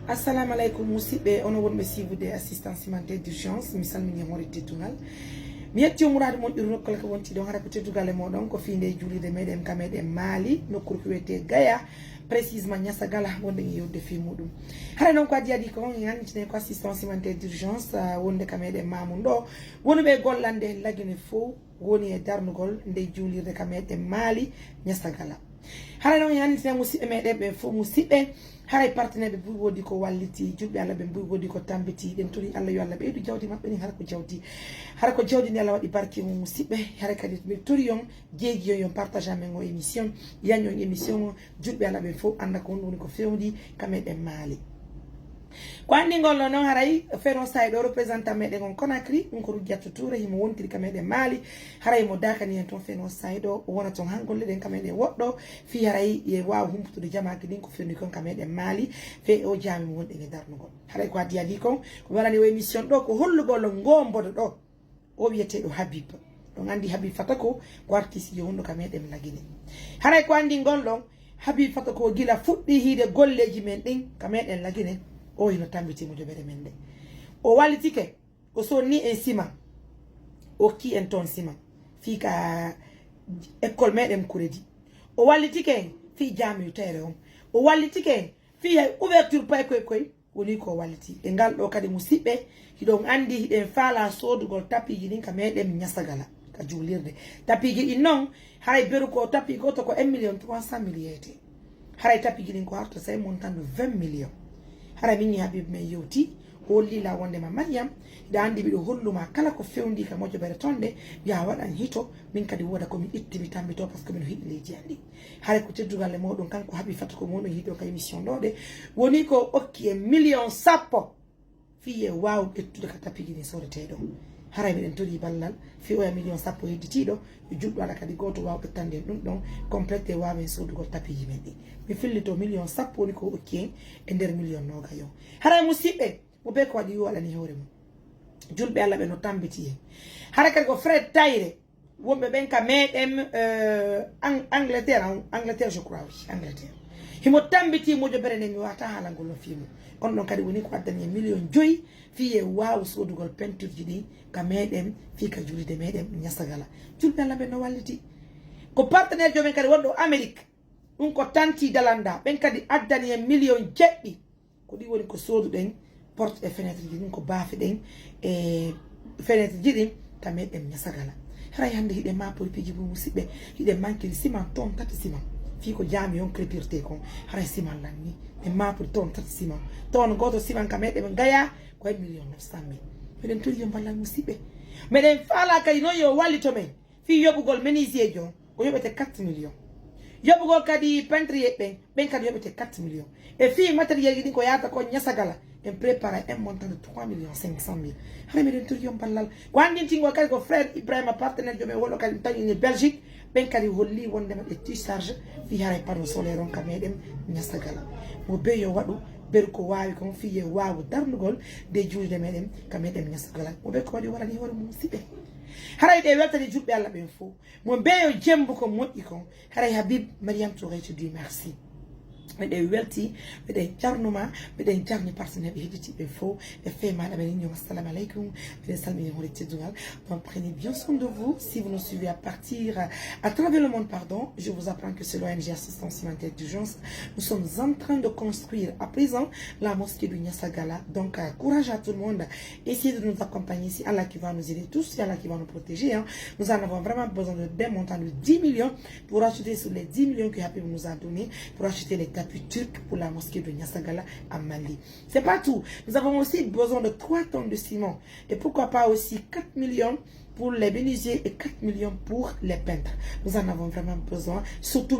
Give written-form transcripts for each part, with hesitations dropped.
Assalamu alaikum musidɓe ono wonɓe suivre assistance humanitaire d'urgence mi salmini hoore teddugal mi yetti murade mon ɗiru nokkala ko wonti ɗon hara ko teddugal e moɗon ko finde julide meɗen kameɗen Mali nokkuru ko wiyete Gaya précisément Niassagala wonde e yewde fi muɗum hara noon ko adi adi ko yantine ko assistance humanitaire d'urgence wonde kameɗen Mamoun ɗo wonuɓe gollande lagine fo woni e darnugol nde julirde kameɗen Mali Niassagala hara noon yantine musidɓe meɗen ɓe fo musidɓe haray partenaire ɓe wodi ko walliti julɓe Allah ɓe wodi ko tambiti ɗen tori Allah yo Allah ɓeydu jawdi maɓɓe ni hara ko jawdi ni Allah waɗi barke mum musidɓe haray kadi ɓe tori on jeegi yon partage amen o émission yanyon émission julɓe Allah ɓe fof anda ko woni ko fewndi kameɗen Mali ko andi ngollo noon haray fenon sayi ɗo représentant meɗen on Conakry ɗum ko Roudiatou Touré himo wontiri kameɗen Mali haray mo dakani hen toon fenon sayi ɗo o wona toon hangolle ɗen kameɗen woɗɗo fi haray e wawa humputude jamaki ɗin ko fewndi kon kameɗen Mali fe o jami mo wonɗen e darnugol haray ko addi adi kon ko warani o émission ɗo ko hollugol gombodo ɗo o wiyeteɗo Habib ɗon andi Habib Fatako ko artiste yo wonɗo kameɗen Lagine haray ko andi ngol ɗon Habib Fatako gila fuɗɗi hiide golleji men ɗin kameɗen Lagine o hino tambiti mo jobere men de o walitike o sonni en ciment o ki en ton ciment fi ka école meɗen kuredi o walitike en fi jami tere on o walitike en fi hay ouverture pay koy woni ko waliti e ngal ɗo kadi musidɓe hiɗon andi hiɗen faala sodugol tapiji ɗin ka meɗen Niassagala ka julirde tapiji ɗin noon haray beru ko tapi goto ko 1,300,000 yeyete haray tapiji ɗin ko harta say montant de 20 millions hara minni Habib men yewti hollila wondema Mariam ida andi biɗo holluma kala ko fewndi ka mojobere tonde ya waɗan hito min kadi woda komin itti mi tambito par ce que min hiɗi leydi andi hara ko teddugal e moɗon kanko Habib Fatako moɗon hiɗo ka émission ɗo de woni ko okki e million sappo fiye waw ƴettude ka tapiji ni soreteɗo haray miɗen tori ballal fi oya million sappo hedditiɗo e juɗɗo ala kadi goto waw ɓettande ɗum ɗon complété wawen sodugol tapiji men ɗi mi fillito million sappo woni ko okki en e nder million noga yo haray musidɓe mo be ko waɗi yo alani hoore mum julɓe Allah ɓe no tambiti en hara kadi ko Fred Tayre wonɓe ɓen ka meɗen Angleterre je crois oui Angleterre himo tambiti mojobere nde mi wata haalangol no fimo on ɗon kadi woni ko addani e million 5 fiye waw sodugol peinture ji ɗi ka meɗen fi ka julide meɗen Niassagala julɓe Allah ɓe no walliti ko partenaire jomen kadi wonɗo Amérique ɗum ko tanti dalanda ɓen kadi addani e million 7 ko ɗi woni ko soduɗen porte e fenêtre ji ɗin ko baafe ɗen e fenêtre ji ɗin ka meɗen Niassagala haray hande hiɗen ma porpiji bo musidɓe hiɗen mankiri ciment ton tati ciment fi ko jami on crépirté kon haray ciment lanni ɓe mapori ton tati ciment ton goto ciment ka meɗen Gaya ko 1,900,000 meɗen tori yo ballal musidɓe meɗen faala kadi noon yo wallito men fi yoɓugol menuisier jo ko yoɓete 4 millions yoɓugol kadi peintre ɓen kadi yoɓete 4 millions e fi matériel ji ɗin ko yata ko Niassagala en prépara un montant de 3,500,000 hara meɗen tori yo ballal ko andintingol kadi ko frère Ibrahima partenaire jomen wonɗo kadi tañini Belgique ɓen kadi holli wondema ƴetti charge fi haray panneau solaire on ka meɗen Niassagala mo be yo waɗu beru ko wawi kon fiye wawu darnugol de julde meɗen ka meɗen Niassagala mo be ko waɗi warani hoore mum musidɓe haray ɗe weltani julɓe Allah ɓen fo mo beyo jembu ko moƴƴi kon haray Habib Mariam Touré te dit merci meɗen welti meɗen jarnuma meɗen jarni partenaire ɓe hedditiɓe fo e femaɗa ɓen ñom assalamu aleykum meɗen salmini hoore teddugal donc prenez bien soin de vous si vous nous suivez à travers le monde pardon je vous apprends que c'est l'ONG assistance humanitaire d'urgence nous sommes en train de construire à présent la mosquée de Niassagala donc courage à tout le monde essayez de nous accompagner, c'est Allah qui va nous aider tous, c'est Allah qui va nous protéger hein. Nous en avons vraiment besoin d'un montant de 10 millions pour acheter sur les 10 millions que Habib nous a donné pour acheter les tapis turcs pour la mosquée de Niassagala à Mali. C'est pas tout. Nous avons aussi besoin de 3 tonnes de ciment. Et pourquoi pas aussi 4 millions pour les menuisiers et 4 millions pour les peintres. Nous en avons vraiment besoin. Surtout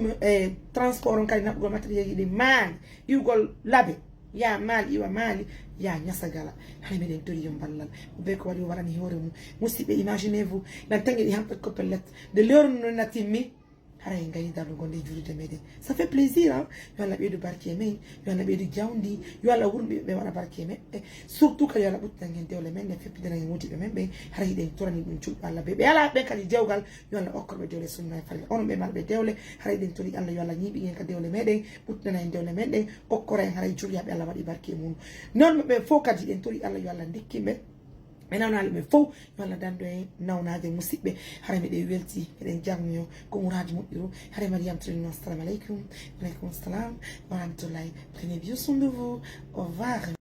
transport en matériel de man. Yugol labe. Ya Mali, iwa Mali, ya Niassagala. Hay meɗen tori yo ballal. Be ko waɗi warani hoore mum. Musidɓe imaginez-vous. Nan tangi ɗi hampat ko pellet. De l'heure no natimmi hara en gari dardo gonde julide meden ça fait plaisir hein yo Allah ɓeydu barke men yo Allah ɓeydu jawdi yo Allah wurɓe ɓe waɗa barke men surtout kadi yo Allah ɓuttanagen dewle men ne feppidanagen wodiɓe men ɓe hara yiɗen torani ɗum julɓe Allah ɓe ala ɓe kadi dewgal yo Allah okkorɓe dewle sunna e falle onon ɓe malɓe dewle hara yiɗen tori Allah yo Allah ñiiɓi en ka dewle meɗen ɓuttana en dewle men ɗen okkora en haray julyaɓe Allah waɗi barke mum non ɓe fof kadi ɗen tori Allah yo Allah dikkiɓe ɓe nawnali ɓe fof yo Allah dando en nawnaje musidɓe hara miɗen welti eɗen jangyo ko mouraji moƴƴuru hara Mariam Trino assalamu aleykum. Aleykum salam wa rahmatullahi. Prenez bien soin de vous. Au revoir.